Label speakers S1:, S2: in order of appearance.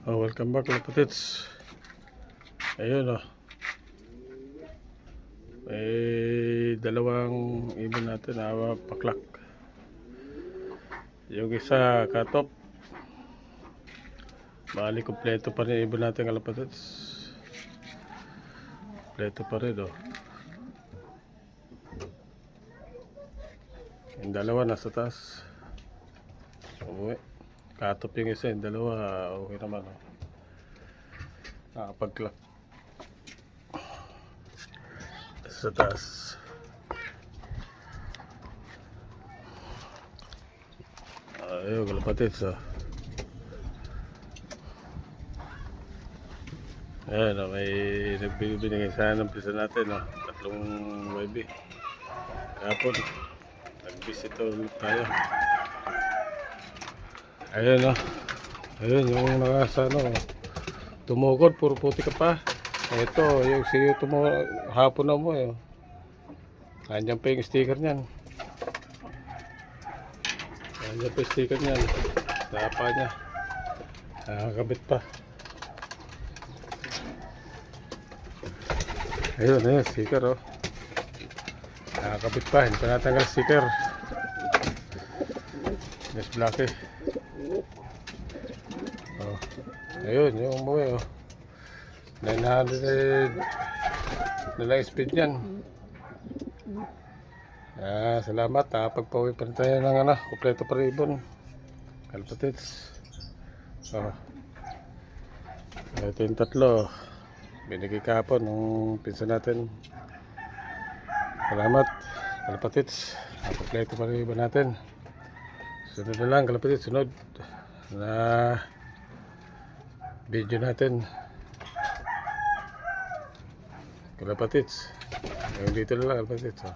S1: Oh, welcome back kapatids. Ayun oh. May dalawang ibon natin paklak. Yung isa katop. Bali kompleto pa rin ibon natin kalapatids. Kompleto pa rin oh. Yung dalawa nasa taas. Uwi. Katop yung isa, yung dalawa okay naman oh. Nakapagklak sa taas. Ayun kalapatids oh. Ayan oh, may nagbibigay sana ng pisa natin oh. 3 YB kapon. Nag-visit ulit tayo. Ayun oh. Ayun yung nakasano tumugod, puro puti ka pa. Ito yung siyo hapon na mo eh. Nandiyan pa yung sticker niyan. Nandiyan pa yung sticker niyan. Tapa niya. Nakakabit pa. Ayun, ayun, sticker oh. Nakakabit pa, hindi pa natanggal sticker. Yes, black eh. Oh. Ayun, yung umuwi oh. 900 nalang speed yan. Salamat pagpauwi pa rin tayo ng kompleto pa rin ibon kalapatids. Oh. Ito yung 3 binigay kahapon ng pinsan natin. Salamat kalapatids. Kompleto pa rin ibon natin. Sunod na lang kalapatids, sunod na video natin kalapatids. Yung dito na lang kalapatids oh.